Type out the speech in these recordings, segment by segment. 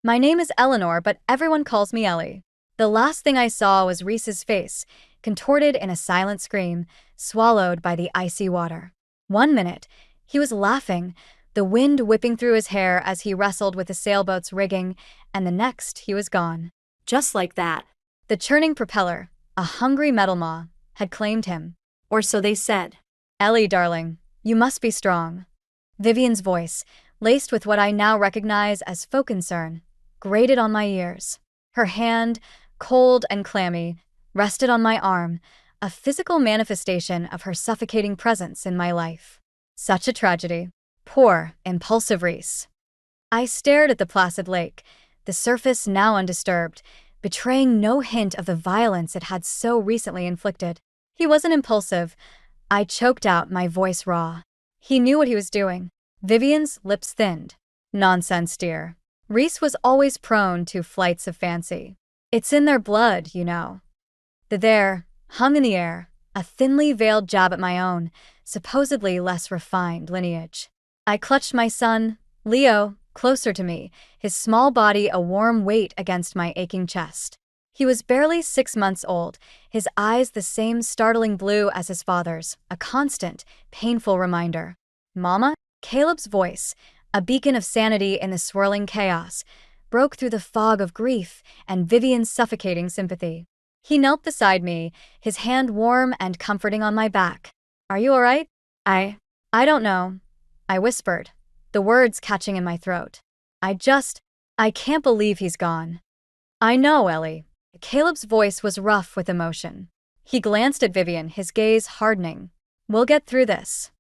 My name is Eleanor, but everyone calls me Ellie. The last thing I saw was Reese's face, contorted in a silent scream, swallowed by the icy water. 1 minute, he was laughing, the wind whipping through his hair as he wrestled with the sailboat's rigging, and the next he was gone. Just like that. The churning propeller, a hungry metal maw, had claimed him. Or so they said. Ellie, darling, you must be strong. Vivian's voice, laced with what I now recognize as faux concern, grated on my ears. Her hand, cold and clammy, rested on my arm, a physical manifestation of her suffocating presence in my life. Such a tragedy. Poor, impulsive Reese. I stared at the placid lake, the surface now undisturbed, betraying no hint of the violence it had so recently inflicted. He wasn't impulsive. I choked out, my voice raw. He knew what he was doing. Vivian's lips thinned. Nonsense, dear. Reese was always prone to flights of fancy. It's in their blood, you know. The there hung in the air, a thinly veiled jab at my own, supposedly less refined lineage. I clutched my son, Leo, closer to me, his small body a warm weight against my aching chest. He was barely 6 months old, his eyes the same startling blue as his father's, a constant, painful reminder. Mama? Caleb's voice, a beacon of sanity in the swirling chaos, broke through the fog of grief and Vivian's suffocating sympathy. He knelt beside me, his hand warm and comforting on my back. Are you all right? I don't know, I whispered, the words catching in my throat. I can't believe he's gone. I know, Ellie. Caleb's voice was rough with emotion. He glanced at Vivian, his gaze hardening. We'll get through this.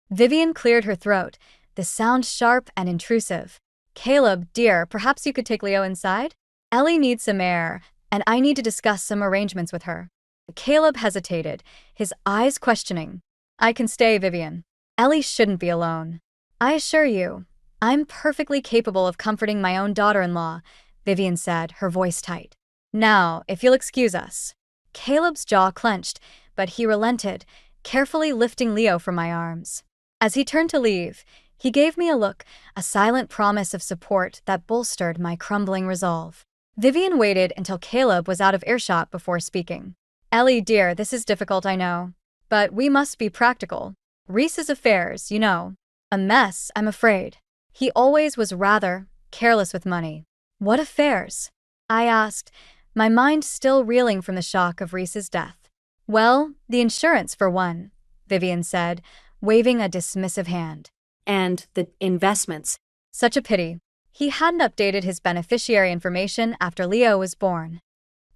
Vivian cleared her throat, the sound sharp and intrusive. Caleb, dear, perhaps you could take Leo inside? Ellie needs some air, and I need to discuss some arrangements with her. Caleb hesitated, his eyes questioning. I can stay, Vivian. Ellie shouldn't be alone. I assure you, I'm perfectly capable of comforting my own daughter-in-law, Vivian said, her voice tight. Now, if you'll excuse us. Caleb's jaw clenched, but he relented, carefully lifting Leo from my arms. As he turned to leave, he gave me a look, a silent promise of support that bolstered my crumbling resolve. Vivian waited until Caleb was out of earshot before speaking. Ellie, dear, this is difficult, I know. But we must be practical. Reese's affairs, you know. A mess, I'm afraid. He always was rather careless with money. What affairs? I asked, my mind still reeling from the shock of Reese's death. Well, the insurance for one, Vivian said, waving a dismissive hand. And the investments. Such a pity. He hadn't updated his beneficiary information after Leo was born.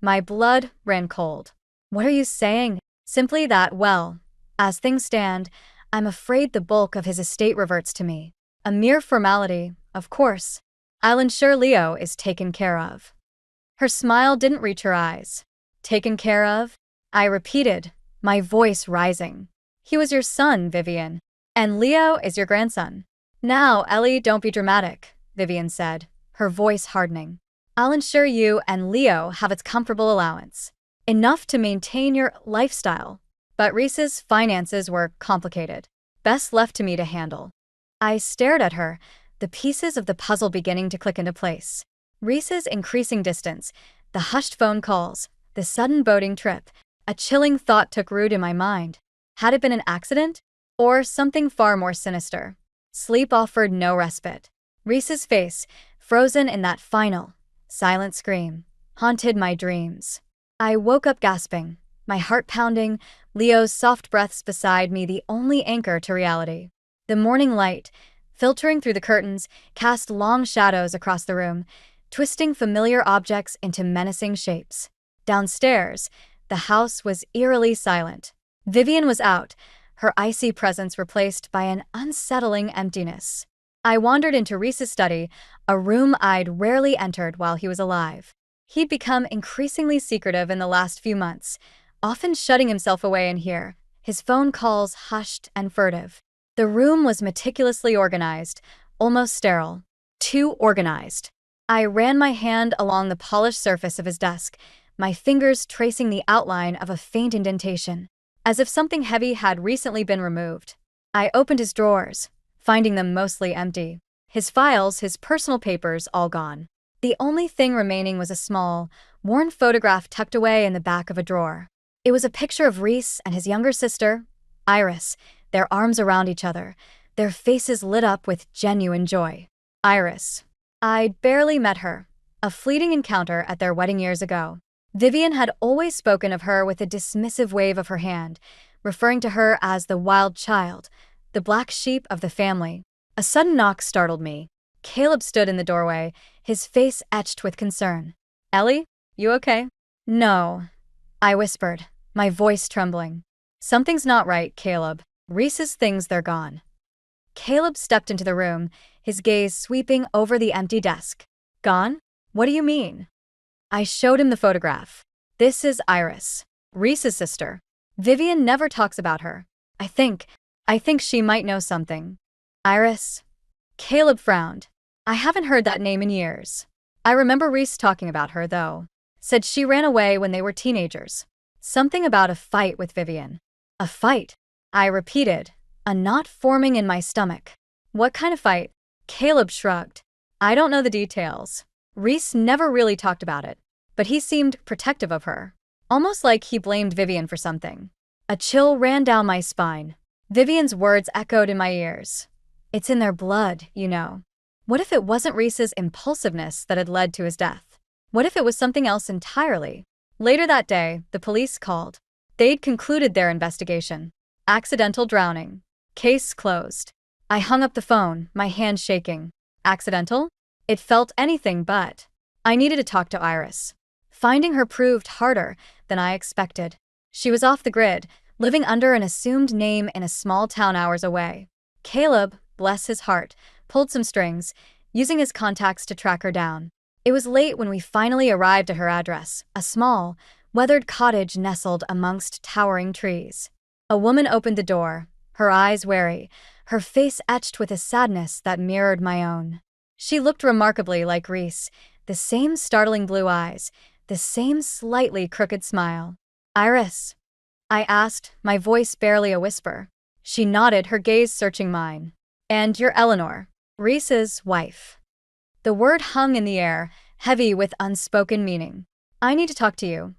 My blood ran cold. What are you saying? Simply that, well, as things stand, I'm afraid the bulk of his estate reverts to me. A mere formality, of course. I'll ensure Leo is taken care of. Her smile didn't reach her eyes. Taken care of? I repeated, my voice rising. He was your son, Vivian. And Leo is your grandson. Now, Ellie, don't be dramatic, Vivian said, her voice hardening. I'll ensure you and Leo have its comfortable allowance. Enough to maintain your lifestyle. But Reese's finances were complicated. Best left to me to handle. I stared at her, the pieces of the puzzle beginning to click into place. Reese's increasing distance, the hushed phone calls, the sudden boating trip. A chilling thought took root in my mind. Had it been an accident? Or something far more sinister? Sleep offered no respite. Reese's face, frozen in that final, silent scream, haunted my dreams. I woke up gasping, my heart pounding, Leo's soft breaths beside me the only anchor to reality. The morning light, filtering through the curtains, cast long shadows across the room, twisting familiar objects into menacing shapes. Downstairs, the house was eerily silent. Vivian was out, her icy presence replaced by an unsettling emptiness. I wandered into Reese's study, a room I'd rarely entered while he was alive. He'd become increasingly secretive in the last few months, often shutting himself away in here, his phone calls hushed and furtive. The room was meticulously organized, almost sterile. Too organized. I ran my hand along the polished surface of his desk, my fingers tracing the outline of a faint indentation, as if something heavy had recently been removed. I opened his drawers, finding them mostly empty. His files, his personal papers, all gone. The only thing remaining was a small, worn photograph tucked away in the back of a drawer. It was a picture of Reese and his younger sister, Iris, their arms around each other, their faces lit up with genuine joy. Iris. I'd barely met her. A fleeting encounter at their wedding years ago. Vivian had always spoken of her with a dismissive wave of her hand, referring to her as the wild child, the black sheep of the family. A sudden knock startled me. Caleb stood in the doorway, his face etched with concern. Ellie, you okay? No, I whispered, my voice trembling. Something's not right, Caleb. Reese's things, they're gone. Caleb stepped into the room, his gaze sweeping over the empty desk. Gone? What do you mean? I showed him the photograph. This is Iris, Reese's sister. Vivian never talks about her. I think she might know something. Iris? Caleb frowned. I haven't heard that name in years. I remember Reese talking about her, though. Said she ran away when they were teenagers. Something about a fight with Vivian. A fight? I repeated, a knot forming in my stomach. What kind of fight? Caleb shrugged. I don't know the details. Reese never really talked about it, but he seemed protective of her. Almost like he blamed Vivian for something. A chill ran down my spine. Vivian's words echoed in my ears. It's in their blood, you know. What if it wasn't Reese's impulsiveness that had led to his death? What if it was something else entirely? Later that day, the police called. They'd concluded their investigation. Accidental drowning. Case closed. I hung up the phone, my hand shaking. Accidental? It felt anything but. I needed to talk to Iris. Finding her proved harder than I expected. She was off the grid, living under an assumed name in a small town hours away. Caleb, bless his heart, pulled some strings, using his contacts to track her down. It was late when we finally arrived at her address, a small, weathered cottage nestled amongst towering trees. A woman opened the door, her eyes wary, her face etched with a sadness that mirrored my own. She looked remarkably like Reese, the same startling blue eyes, the same slightly crooked smile. Iris? I asked, my voice barely a whisper. She nodded, her gaze searching mine. And you're Eleanor, Reese's wife. The word hung in the air, heavy with unspoken meaning. I need to talk to you,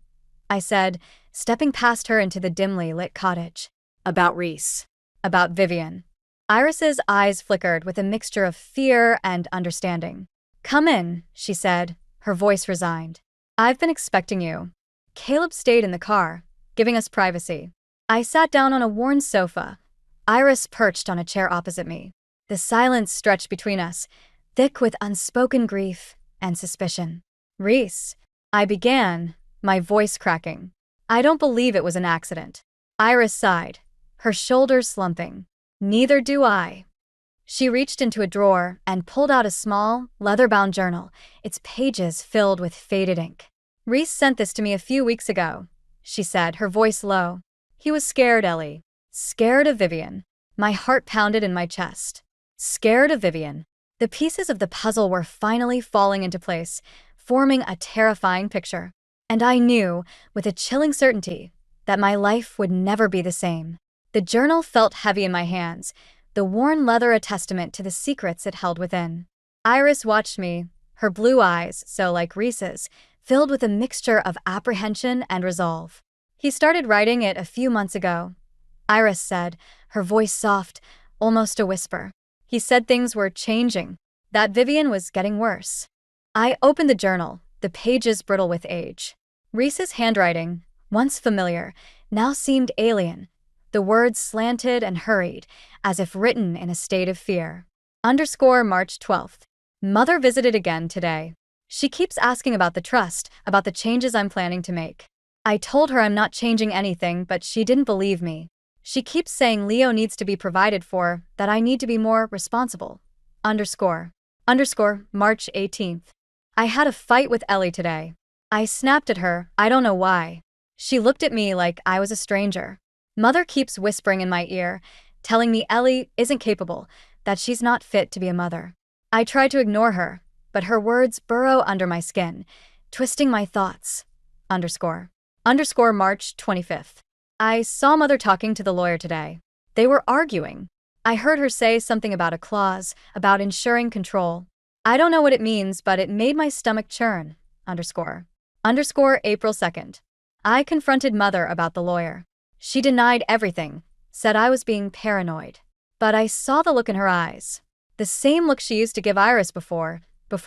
I said, stepping past her into the dimly lit cottage. About Reese. About Vivian. Iris's eyes flickered with a mixture of fear and understanding. Come in, she said, her voice resigned. I've been expecting you. Caleb stayed in the car, giving us privacy. I sat down on a worn sofa, Iris perched on a chair opposite me. The silence stretched between us, thick with unspoken grief and suspicion. Reese, I began, my voice cracking. I don't believe it was an accident. Iris sighed, her shoulders slumping. Neither do I. She reached into a drawer and pulled out a small, leather-bound journal, its pages filled with faded ink. Reese sent this to me a few weeks ago, she said, her voice low. He was scared, Ellie. Scared of Vivian. My heart pounded in my chest. Scared of Vivian. The pieces of the puzzle were finally falling into place, forming a terrifying picture. And I knew, with a chilling certainty, that my life would never be the same. The journal felt heavy in my hands, the worn leather a testament to the secrets it held within. Iris watched me, her blue eyes, so like Reese's, filled with a mixture of apprehension and resolve. He started writing it a few months ago, Iris said, her voice soft, almost a whisper. He said things were changing, that Vivian was getting worse. I opened the journal, the pages brittle with age. Reese's handwriting, once familiar, now seemed alien. The words slanted and hurried, as if written in a state of fear. March 12th. Mother visited again today. She keeps asking about the trust, about the changes I'm planning to make. I told her I'm not changing anything, but she didn't believe me. She keeps saying Leo needs to be provided for, that I need to be more responsible. March 18th. I had a fight with Ellie today. I snapped at her, I don't know why. She looked at me like I was a stranger. Mother keeps whispering in my ear, telling me Ellie isn't capable, that she's not fit to be a mother. I try to ignore her, but her words burrow under my skin, twisting my thoughts. March 25th. I saw Mother talking to the lawyer today. They were arguing. I heard her say something about a clause, about ensuring control. I don't know what it means, but it made my stomach churn. Underscore. Underscore April 2nd. I confronted Mother about the lawyer. She denied everything, said I was being paranoid. But I saw the look in her eyes. The same look she used to give Iris before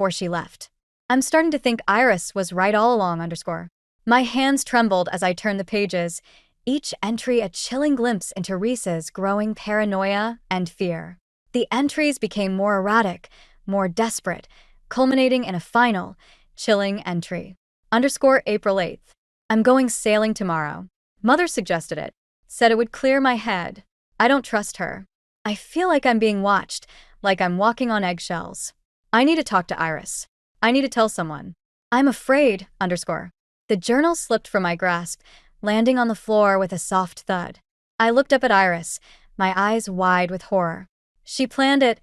she left. I'm starting to think Iris was right all along. Underscore. My hands trembled as I turned the pages, each entry a chilling glimpse into Reese's growing paranoia and fear. The entries became more erratic, more desperate, culminating in a final, chilling entry. Underscore April 8th. I'm going sailing tomorrow. Mother suggested it. Said it would clear my head. I don't trust her. I feel like I'm being watched, like I'm walking on eggshells. I need to talk to Iris. I need to tell someone. I'm afraid. Underscore. The journal slipped from my grasp, landing on the floor with a soft thud. I looked up at Iris, my eyes wide with horror. She planned it,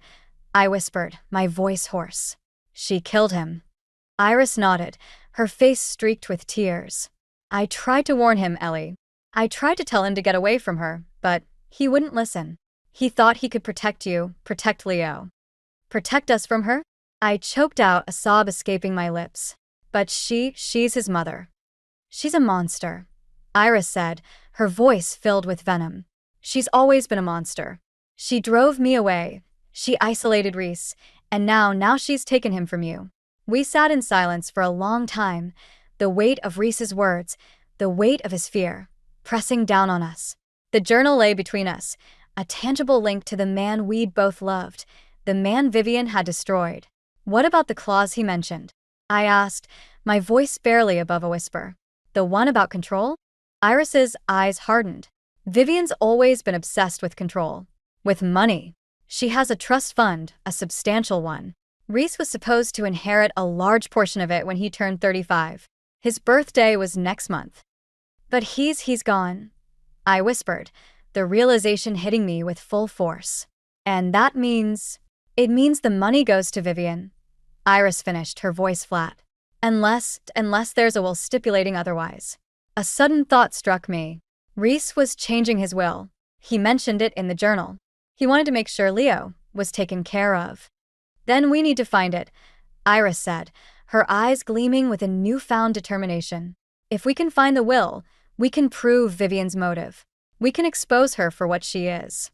I whispered, my voice hoarse. She killed him. Iris nodded, her face streaked with tears. I tried to warn him, Ellie. I tried to tell him to get away from her, but he wouldn't listen. He thought he could protect you, protect Leo. Protect us from her? I choked out, a sob escaping my lips. But she's his mother. She's a monster, Iris said, her voice filled with venom. She's always been a monster. She drove me away. She isolated Reese, and now she's taken him from you. We sat in silence for a long time, the weight of Reese's words, the weight of his fear, pressing down on us. The journal lay between us, a tangible link to the man we'd both loved, the man Vivian had destroyed. What about the clause he mentioned? I asked, my voice barely above a whisper. The one about control? Iris's eyes hardened. Vivian's always been obsessed with control. With money. She has a trust fund, a substantial one. Reese was supposed to inherit a large portion of it when he turned 35. His birthday was next month. But he's gone, I whispered, the realization hitting me with full force. And that means... It means the money goes to Vivian. Iris finished, her voice flat. Unless there's a will stipulating otherwise. A sudden thought struck me. Reese was changing his will. He mentioned it in the journal. He wanted to make sure Leo was taken care of. Then we need to find it, Iris said, her eyes gleaming with a newfound determination. If we can find the will, we can prove Vivian's motive. We can expose her for what she is.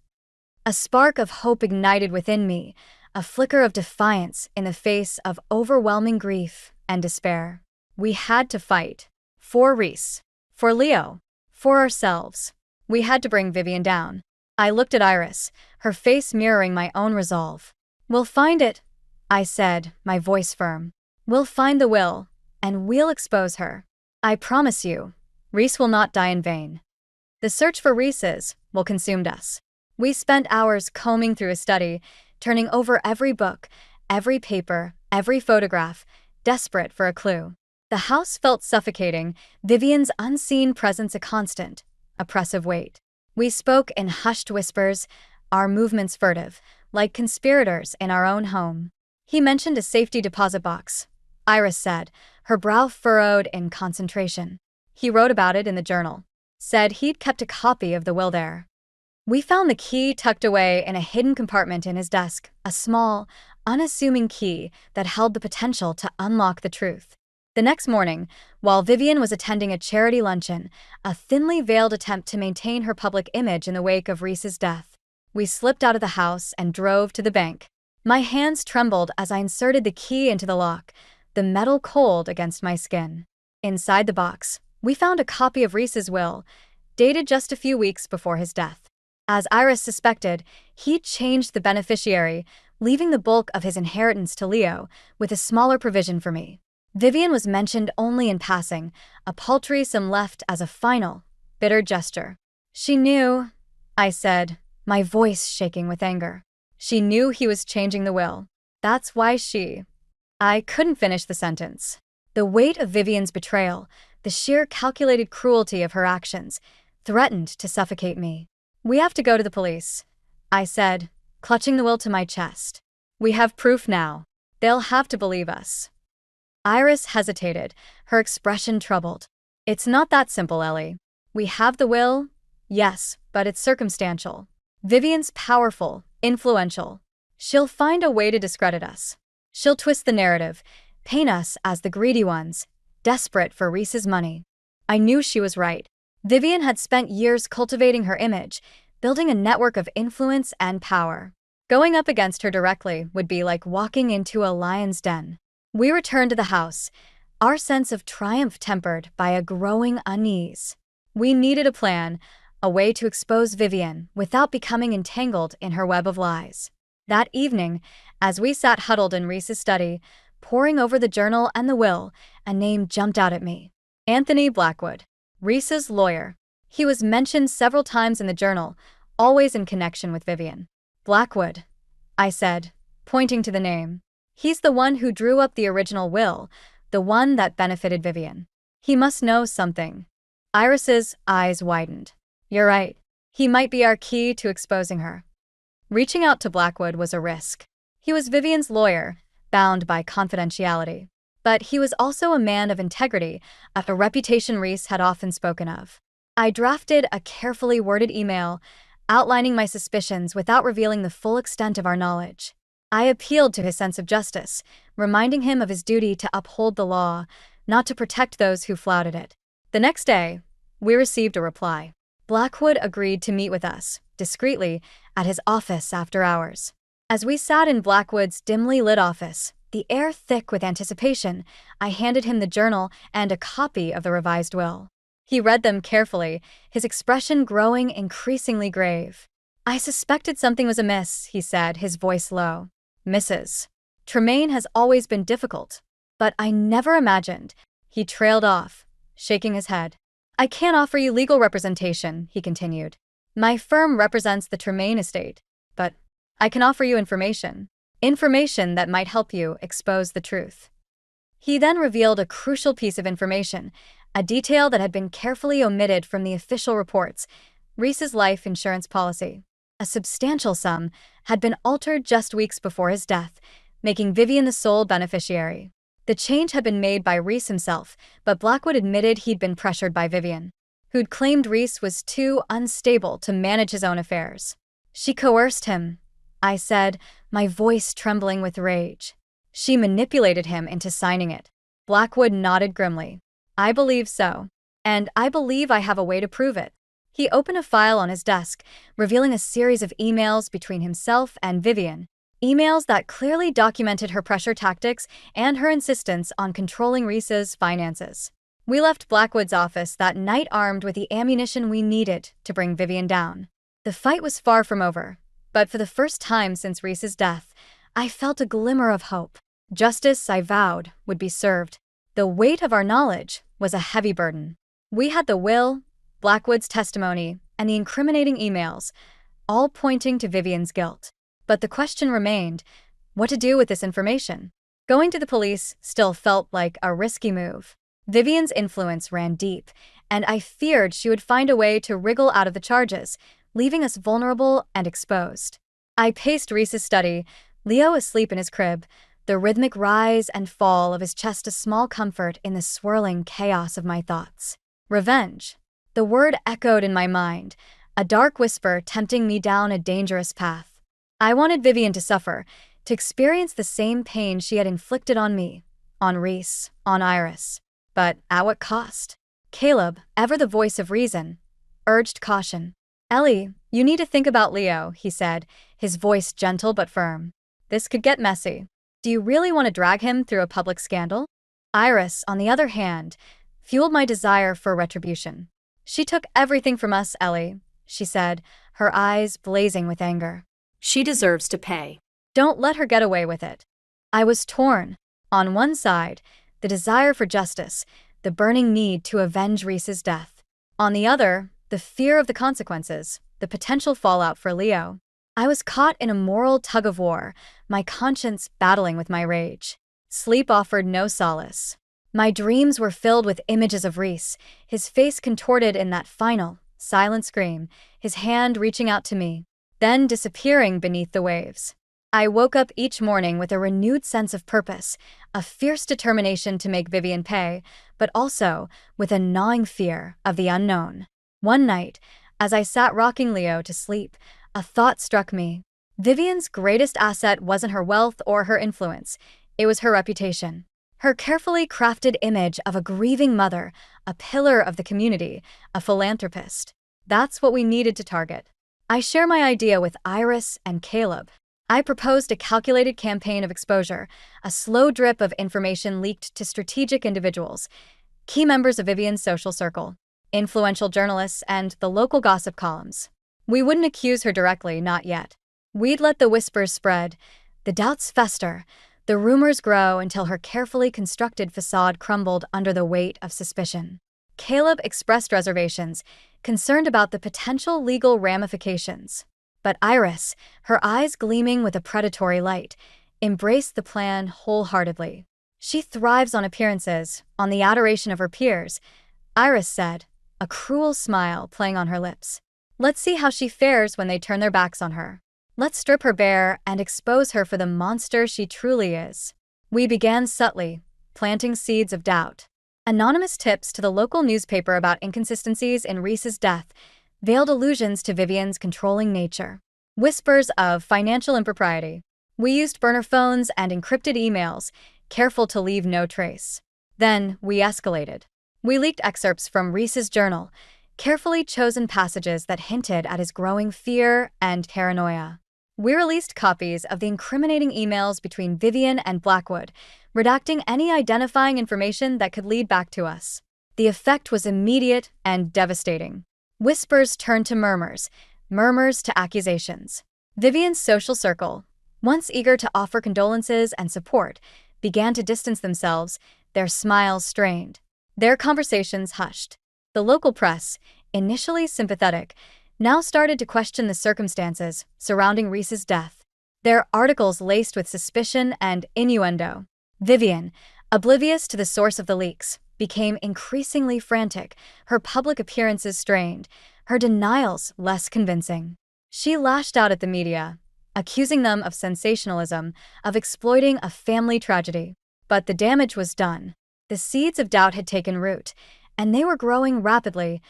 A spark of hope ignited within me, a flicker of defiance in the face of overwhelming grief and despair. We had to fight. For Reese. For Leo. For ourselves. We had to bring Vivian down. I looked at Iris, her face mirroring my own resolve. We'll find it, I said, my voice firm. We'll find the will, and we'll expose her. I promise you, Reese will not die in vain. The search for Reese's will consume us. We spent hours combing through his study, turning over every book, every paper, every photograph, desperate for a clue. The house felt suffocating, Vivian's unseen presence a constant, oppressive weight. We spoke in hushed whispers, our movements furtive, like conspirators in our own home. He mentioned a safety deposit box, Iris said, her brow furrowed in concentration. He wrote about it in the journal. Said he'd kept a copy of the will there. We found the key tucked away in a hidden compartment in his desk, a small, unassuming key that held the potential to unlock the truth. The next morning, while Vivian was attending a charity luncheon, a thinly veiled attempt to maintain her public image in the wake of Reese's death, we slipped out of the house and drove to the bank. My hands trembled as I inserted the key into the lock, the metal cold against my skin. Inside the box, we found a copy of Reese's will, dated just a few weeks before his death. As Iris suspected, he'd changed the beneficiary, leaving the bulk of his inheritance to Leo, with a smaller provision for me. Vivian was mentioned only in passing, a paltry sum left as a final, bitter gesture. She knew, I said, my voice shaking with anger. She knew he was changing the will. That's why I couldn't finish the sentence. The weight of Vivian's betrayal, the sheer calculated cruelty of her actions, threatened to suffocate me. We have to go to the police, I said, clutching the will to my chest. We have proof now. They'll have to believe us. Iris hesitated, her expression troubled. It's not that simple, Ellie. We have the will, yes, but it's circumstantial. Vivian's powerful, influential. She'll find a way to discredit us. She'll twist the narrative, paint us as the greedy ones, desperate for Reese's money. I knew she was right. Vivian had spent years cultivating her image, building a network of influence and power. Going up against her directly would be like walking into a lion's den. We returned to the house, our sense of triumph tempered by a growing unease. We needed a plan, a way to expose Vivian without becoming entangled in her web of lies. That evening, as we sat huddled in Reese's study, poring over the journal and the will, a name jumped out at me. Anthony Blackwood, Reese's lawyer. He was mentioned several times in the journal, always in connection with Vivian. Blackwood, I said, pointing to the name. He's the one who drew up the original will, the one that benefited Vivian. He must know something. Iris's eyes widened. You're right. He might be our key to exposing her. Reaching out to Blackwood was a risk. He was Vivian's lawyer, bound by confidentiality. But he was also a man of integrity, a reputation Reese had often spoken of. I drafted a carefully worded email, outlining my suspicions without revealing the full extent of our knowledge. I appealed to his sense of justice, reminding him of his duty to uphold the law, not to protect those who flouted it. The next day, we received a reply. Blackwood agreed to meet with us, discreetly, at his office after hours. As we sat in Blackwood's dimly lit office, the air thick with anticipation, I handed him the journal and a copy of the revised will. He read them carefully, his expression growing increasingly grave. I suspected something was amiss, he said, his voice low. Mrs. Tremaine has always been difficult, but I never imagined. He trailed off, shaking his head. I can't offer you legal representation, he continued. My firm represents the Tremaine estate, but I can offer you information. Information that might help you expose the truth. He then revealed a crucial piece of information, a detail that had been carefully omitted from the official reports, Reese's life insurance policy. A substantial sum had been altered just weeks before his death, making Vivian the sole beneficiary. The change had been made by Reese himself, but Blackwood admitted he'd been pressured by Vivian, who'd claimed Reese was too unstable to manage his own affairs. She coerced him, I said, my voice trembling with rage. She manipulated him into signing it. Blackwood nodded grimly. I believe so. And I believe I have a way to prove it. He opened a file on his desk, revealing a series of emails between himself and Vivian. Emails that clearly documented her pressure tactics and her insistence on controlling Reese's finances. We left Blackwood's office that night armed with the ammunition we needed to bring Vivian down. The fight was far from over. But for the first time since Reese's death, I felt a glimmer of hope. Justice, I vowed, would be served. The weight of our knowledge was a heavy burden. We had the will, Blackwood's testimony, and the incriminating emails, all pointing to Vivian's guilt. But the question remained, what to do with this information? Going to the police still felt like a risky move. Vivian's influence ran deep, and I feared she would find a way to wriggle out of the charges, leaving us vulnerable and exposed. I paced Reese's study, Leo asleep in his crib, the rhythmic rise and fall of his chest a small comfort in the swirling chaos of my thoughts. Revenge. The word echoed in my mind, a dark whisper tempting me down a dangerous path. I wanted Vivian to suffer, to experience the same pain she had inflicted on me, on Reese, on Iris. But at what cost? Caleb, ever the voice of reason, urged caution. Ellie, you need to think about Leo, he said, his voice gentle but firm. This could get messy. Do you really want to drag him through a public scandal? Iris, on the other hand, fueled my desire for retribution. She took everything from us, Ellie, she said, her eyes blazing with anger. She deserves to pay. Don't let her get away with it. I was torn. On one side, the desire for justice, the burning need to avenge Reese's death. On the other, the fear of the consequences, the potential fallout for Leo. I was caught in a moral tug-of-war, my conscience battling with my rage. Sleep offered no solace. My dreams were filled with images of Reese, his face contorted in that final, silent scream, his hand reaching out to me, then disappearing beneath the waves. I woke up each morning with a renewed sense of purpose, a fierce determination to make Vivian pay, but also with a gnawing fear of the unknown. One night, as I sat rocking Leo to sleep, a thought struck me. Vivian's greatest asset wasn't her wealth or her influence. It was her reputation. Her carefully crafted image of a grieving mother, a pillar of the community, a philanthropist. That's what we needed to target. I share my idea with Iris and Caleb. I proposed a calculated campaign of exposure, a slow drip of information leaked to strategic individuals, key members of Vivian's social circle, influential journalists, and the local gossip columns. We wouldn't accuse her directly, not yet. We'd let the whispers spread, the doubts fester, the rumors grow until her carefully constructed facade crumbled under the weight of suspicion. Caleb expressed reservations, concerned about the potential legal ramifications. But Iris, her eyes gleaming with a predatory light, embraced the plan wholeheartedly. She thrives on appearances, on the adoration of her peers, Iris said, a cruel smile playing on her lips. Let's see how she fares when they turn their backs on her. Let's strip her bare and expose her for the monster she truly is. We began subtly, planting seeds of doubt. Anonymous tips to the local newspaper about inconsistencies in Reese's death veiled allusions to Vivian's controlling nature. Whispers of financial impropriety. We used burner phones and encrypted emails, careful to leave no trace. Then we escalated. We leaked excerpts from Reese's journal, carefully chosen passages that hinted at his growing fear and paranoia. We released copies of the incriminating emails between Vivian and Blackwood, redacting any identifying information that could lead back to us. The effect was immediate and devastating. Whispers turned to murmurs, murmurs to accusations. Vivian's social circle, once eager to offer condolences and support, began to distance themselves, their smiles strained, their conversations hushed. The local press, initially sympathetic, now started to question the circumstances surrounding Reese's death. Their articles laced with suspicion and innuendo. Vivian, oblivious to the source of the leaks, became increasingly frantic, her public appearances strained, her denials less convincing. She lashed out at the media, accusing them of sensationalism, of exploiting a family tragedy. But the damage was done. The seeds of doubt had taken root, and they were growing rapidly,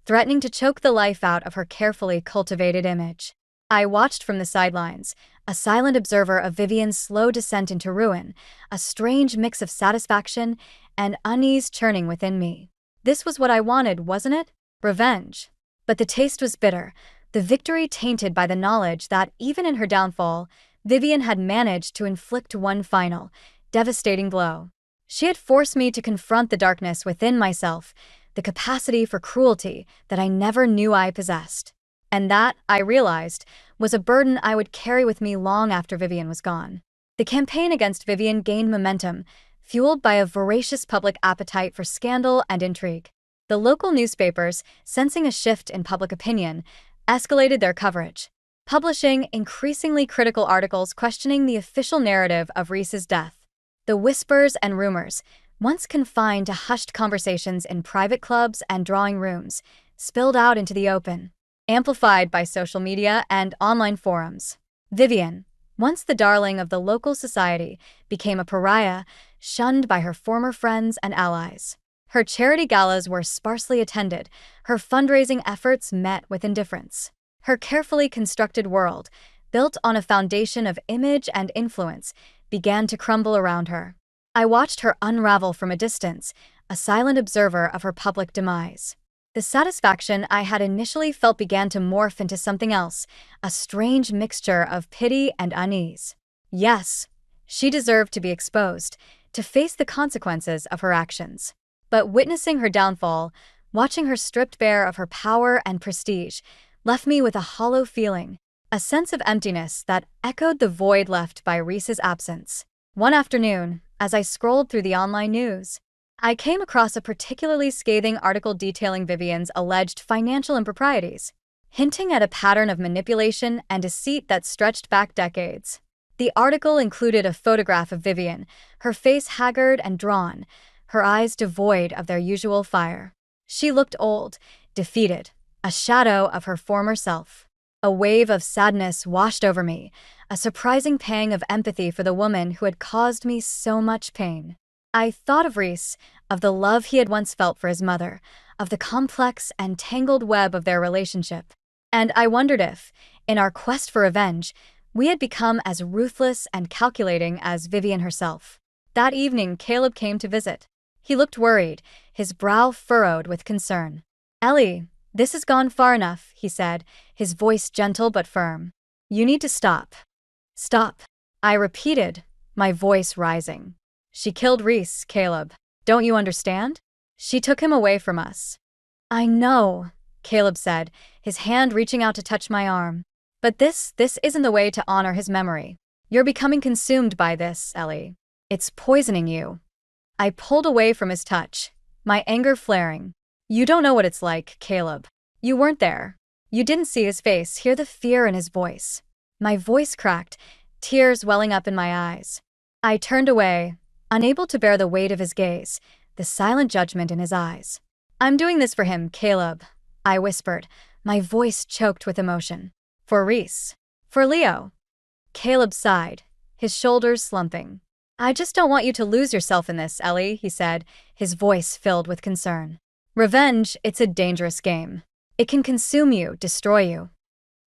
threatening to choke the life out of her carefully cultivated image. I watched from the sidelines, a silent observer of Vivian's slow descent into ruin, a strange mix of satisfaction and unease churning within me. This was what I wanted, wasn't it? Revenge. But the taste was bitter, the victory tainted by the knowledge that, even in her downfall, Vivian had managed to inflict one final, devastating blow. She had forced me to confront the darkness within myself, the capacity for cruelty that I never knew I possessed. And that, I realized, was a burden I would carry with me long after Vivian was gone. The campaign against Vivian gained momentum, fueled by a voracious public appetite for scandal and intrigue. The local newspapers, sensing a shift in public opinion, escalated their coverage, publishing increasingly critical articles questioning the official narrative of Reese's death. The whispers and rumors, once confined to hushed conversations in private clubs and drawing rooms, spilled out into the open, amplified by social media and online forums. Vivian, once the darling of the local society, became a pariah, shunned by her former friends and allies. Her charity galas were sparsely attended, her fundraising efforts met with indifference. Her carefully constructed world, built on a foundation of image and influence, began to crumble around her. I watched her unravel from a distance, a silent observer of her public demise. The satisfaction I had initially felt began to morph into something else, a strange mixture of pity and unease. Yes, she deserved to be exposed, to face the consequences of her actions. But witnessing her downfall, watching her stripped bare of her power and prestige, left me with a hollow feeling, a sense of emptiness that echoed the void left by Reese's absence. One afternoon, as I scrolled through the online news, I came across a particularly scathing article detailing Vivian's alleged financial improprieties, hinting at a pattern of manipulation and deceit that stretched back decades. The article included a photograph of Vivian, her face haggard and drawn, her eyes devoid of their usual fire. She looked old, defeated, a shadow of her former self. A wave of sadness washed over me, a surprising pang of empathy for the woman who had caused me so much pain. I thought of Reese, of the love he had once felt for his mother, of the complex and tangled web of their relationship. And I wondered if, in our quest for revenge, we had become as ruthless and calculating as Vivian herself. That evening, Caleb came to visit. He looked worried, his brow furrowed with concern. "Ellie, this has gone far enough," he said, his voice gentle but firm. "You need to stop." "Stop," I repeated, my voice rising. "She killed Reese, Caleb. Don't you understand? She took him away from us." "I know," Caleb said, his hand reaching out to touch my arm. "But this isn't the way to honor his memory. You're becoming consumed by this, Ellie. It's poisoning you." I pulled away from his touch, my anger flaring. "You don't know what it's like, Caleb. You weren't there. You didn't see his face, hear the fear in his voice." My voice cracked, tears welling up in my eyes. I turned away, unable to bear the weight of his gaze, the silent judgment in his eyes. "I'm doing this for him, Caleb," I whispered, my voice choked with emotion. "For Reese. For Leo." Caleb sighed, his shoulders slumping. "I just don't want you to lose yourself in this, Ellie," he said, his voice filled with concern. "Revenge, it's a dangerous game. It can consume you, destroy you."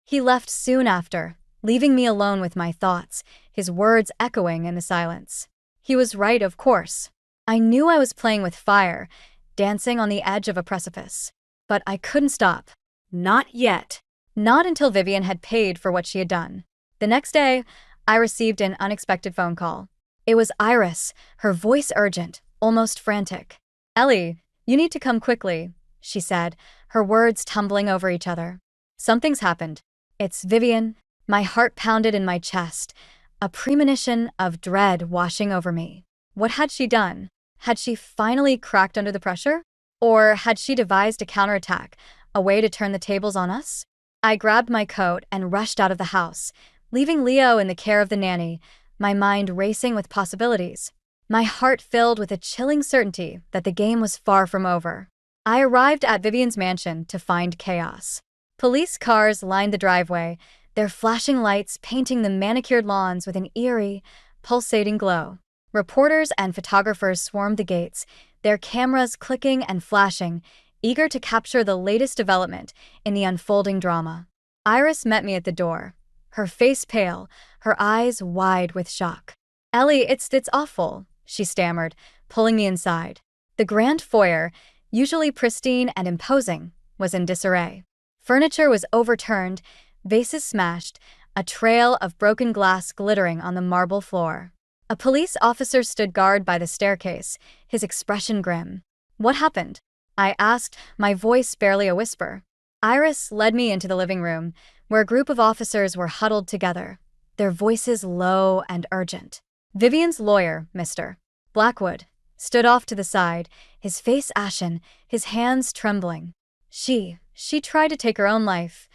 He left soon after, leaving me alone with my thoughts, his words echoing in the silence. He was right, of course. I knew I was playing with fire, dancing on the edge of a precipice. But I couldn't stop. Not yet. Not until Vivian had paid for what she had done. The next day, I received an unexpected phone call. It was Iris, her voice urgent, almost frantic. "Ellie, you need to come quickly," she said, her words tumbling over each other. "Something's happened. It's Vivian." My heart pounded in my chest, a premonition of dread washing over me. What had she done? Had she finally cracked under the pressure? Or had she devised a counterattack, a way to turn the tables on us? I grabbed my coat and rushed out of the house, leaving Leo in the care of the nanny, my mind racing with possibilities. My heart filled with a chilling certainty that the game was far from over. I arrived at Vivian's mansion to find chaos. Police cars lined the driveway, their flashing lights painting the manicured lawns with an eerie, pulsating glow. Reporters and photographers swarmed the gates, their cameras clicking and flashing, eager to capture the latest development in the unfolding drama. Iris met me at the door, her face pale, her eyes wide with shock. "Ellie, it's awful," she stammered, pulling me inside. The grand foyer, usually pristine and imposing, was in disarray. Furniture was overturned, vases smashed, a trail of broken glass glittering on the marble floor. A police officer stood guard by the staircase, his expression grim. "What happened?" I asked, my voice barely a whisper. Iris led me into the living room, where a group of officers were huddled together, their voices low and urgent. Vivian's lawyer, Mr. Blackwood, stood off to the side, his face ashen, his hands trembling. She tried to take her own life,"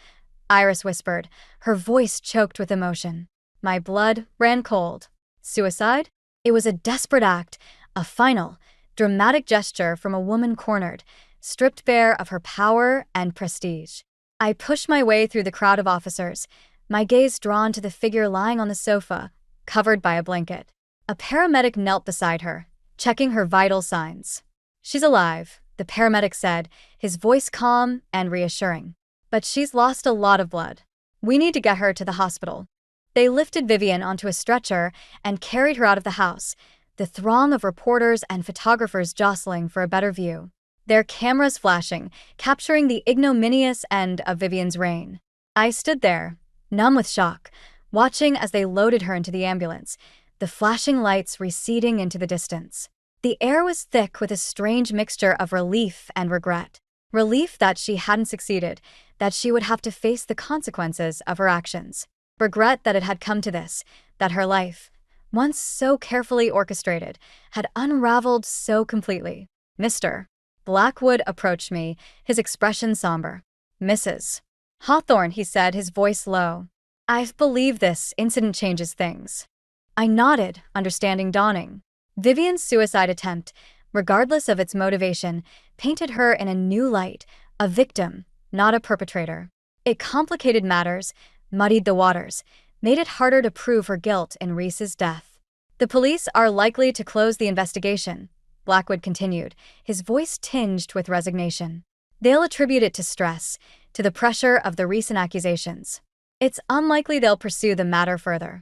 Iris whispered, her voice choked with emotion. My blood ran cold. Suicide? It was a desperate act, a final, dramatic gesture from a woman cornered, stripped bare of her power and prestige. I pushed my way through the crowd of officers, my gaze drawn to the figure lying on the sofa, covered by a blanket. A paramedic knelt beside her, checking her vital signs. "She's alive," the paramedic said, his voice calm and reassuring. "But she's lost a lot of blood. We need to get her to the hospital." They lifted Vivian onto a stretcher and carried her out of the house, the throng of reporters and photographers jostling for a better view, their cameras flashing, capturing the ignominious end of Vivian's reign. I stood there, numb with shock, watching as they loaded her into the ambulance, the flashing lights receding into the distance. The air was thick with a strange mixture of relief and regret. Relief that she hadn't succeeded, that she would have to face the consequences of her actions. Regret that it had come to this, that her life, once so carefully orchestrated, had unraveled so completely. "Mr. Blackwood approached me, his expression somber. "Mrs. Hawthorne," he said, his voice low. "I believe this incident changes things." I nodded, understanding dawning. Vivian's suicide attempt, regardless of its motivation, painted her in a new light, a victim, not a perpetrator. It complicated matters, muddied the waters, made it harder to prove her guilt in Reese's death. "The police are likely to close the investigation," Blackwood continued, his voice tinged with resignation. "They'll attribute it to stress, to the pressure of the recent accusations. It's unlikely they'll pursue the matter further."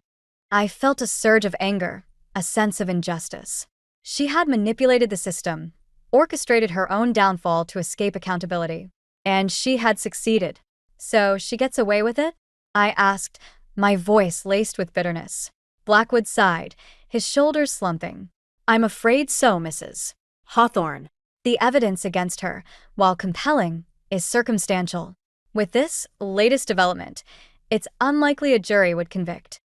I felt a surge of anger, a sense of injustice. She had manipulated the system, orchestrated her own downfall to escape accountability. And she had succeeded. So she gets away with it? I asked, my voice laced with bitterness. Blackwood sighed, his shoulders slumping. I'm afraid so, Mrs. Hawthorne. The evidence against her, while compelling, is circumstantial. With this latest development, it's unlikely a jury would convict.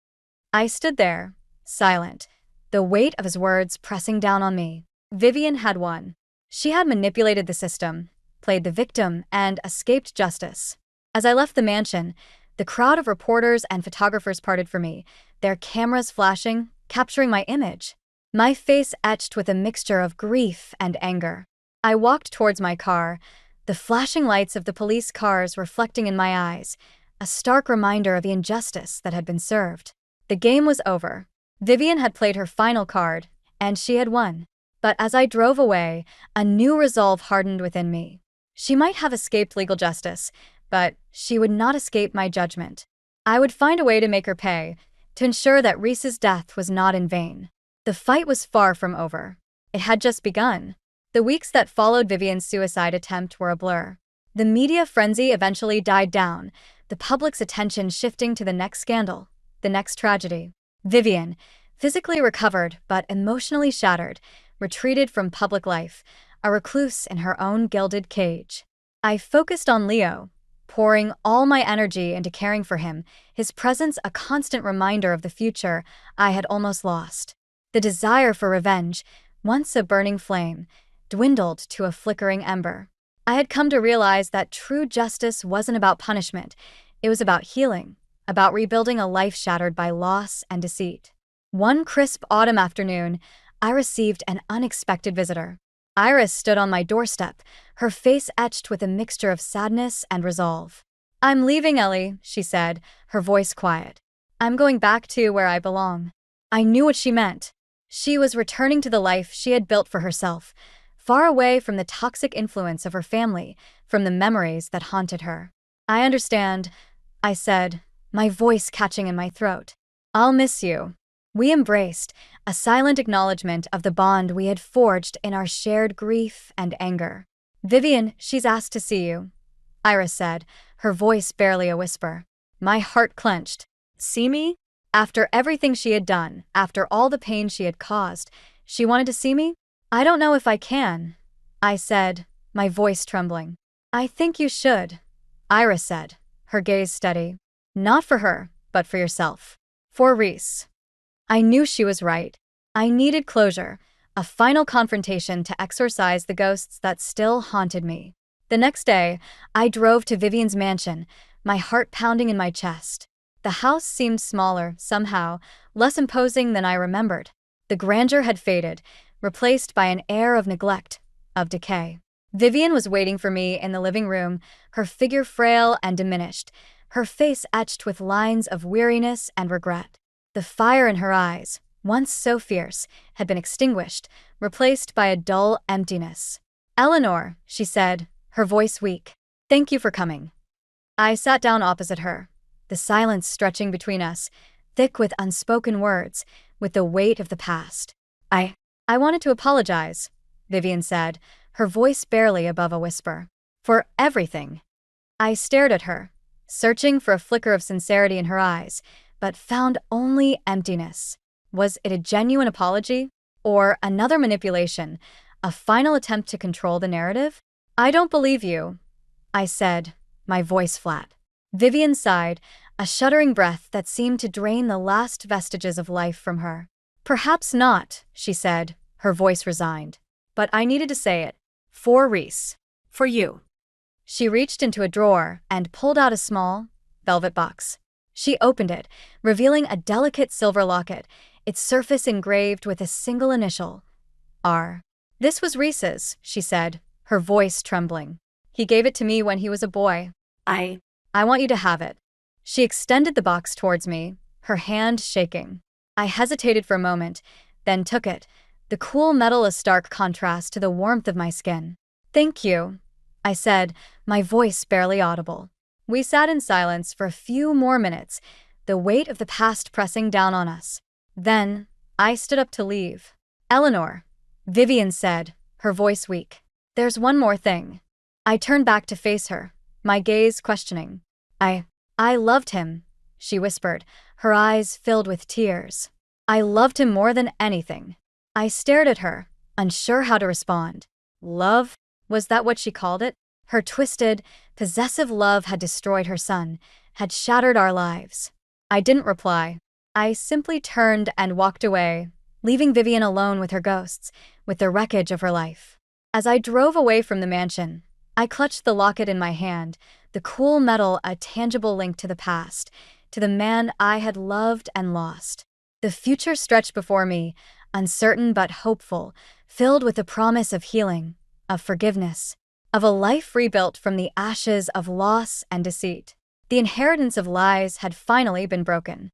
I stood there, silent, the weight of his words pressing down on me. Vivian had won. She had manipulated the system, played the victim, and escaped justice. As I left the mansion, the crowd of reporters and photographers parted for me, their cameras flashing, capturing my image. My face etched with a mixture of grief and anger. I walked towards my car, the flashing lights of the police cars reflecting in my eyes, a stark reminder of the injustice that had been served. The game was over. Vivian had played her final card, and she had won. But as I drove away, a new resolve hardened within me. She might have escaped legal justice, but she would not escape my judgment. I would find a way to make her pay, to ensure that Reese's death was not in vain. The fight was far from over. It had just begun. The weeks that followed Vivian's suicide attempt were a blur. The media frenzy eventually died down, the public's attention shifting to the next scandal, the next tragedy. Vivian, physically recovered but emotionally shattered, retreated from public life, a recluse in her own gilded cage. I focused on Leo, pouring all my energy into caring for him, his presence a constant reminder of the future I had almost lost. The desire for revenge, once a burning flame, dwindled to a flickering ember. I had come to realize that true justice wasn't about punishment, it was about healing, about rebuilding a life shattered by loss and deceit. One crisp autumn afternoon, I received an unexpected visitor. Iris stood on my doorstep, her face etched with a mixture of sadness and resolve. I'm leaving, Ellie, she said, her voice quiet. I'm going back to where I belong. I knew what she meant. She was returning to the life she had built for herself, far away from the toxic influence of her family, from the memories that haunted her. I understand, I said, my voice catching in my throat. I'll miss you. We embraced, a silent acknowledgement of the bond we had forged in our shared grief and anger. Vivian, she's asked to see you, Iris said, her voice barely a whisper. My heart clenched. See me? After everything she had done, after all the pain she had caused, she wanted to see me? I don't know if I can, I said, my voice trembling. I think you should, Iris said, her gaze steady. Not for her, but for yourself. For Reese. I knew she was right. I needed closure, a final confrontation to exorcise the ghosts that still haunted me. The next day, I drove to Vivian's mansion, my heart pounding in my chest. The house seemed smaller, somehow, less imposing than I remembered. The grandeur had faded, replaced by an air of neglect, of decay. Vivian was waiting for me in the living room, her figure frail and diminished, her face etched with lines of weariness and regret. The fire in her eyes, once so fierce, had been extinguished, replaced by a dull emptiness. Eleanor, she said, her voice weak. Thank you for coming. I sat down opposite her, the silence stretching between us, thick with unspoken words, with the weight of the past. I wanted to apologize, Vivian said, her voice barely above a whisper. For everything. I stared at her, searching for a flicker of sincerity in her eyes, but found only emptiness. Was it a genuine apology? Or another manipulation, a final attempt to control the narrative? I don't believe you, I said, my voice flat. Vivian sighed, a shuddering breath that seemed to drain the last vestiges of life from her. Perhaps not, she said, her voice resigned. But I needed to say it. For Reese. For you. She reached into a drawer and pulled out a small, velvet box. She opened it, revealing a delicate silver locket, its surface engraved with a single initial, R. This was Reese's, she said, her voice trembling. He gave it to me when he was a boy. I want you to have it. She extended the box towards me, her hand shaking. I hesitated for a moment, then took it, the cool metal a stark contrast to the warmth of my skin. Thank you, I said, my voice barely audible. We sat in silence for a few more minutes, the weight of the past pressing down on us. Then, I stood up to leave. "Eleanor," Vivian said, her voice weak. "There's one more thing." I turned back to face her, my gaze questioning. I loved him," she whispered, her eyes filled with tears. "I loved him more than anything." I stared at her, unsure how to respond. Love? Was that what she called it? Her twisted, possessive love had destroyed her son, had shattered our lives. I didn't reply. I simply turned and walked away, leaving Vivian alone with her ghosts, with the wreckage of her life. As I drove away from the mansion, I clutched the locket in my hand, the cool metal a tangible link to the past, to the man I had loved and lost. The future stretched before me, uncertain but hopeful, filled with the promise of healing, of forgiveness, of a life rebuilt from the ashes of loss and deceit. The inheritance of lies had finally been broken.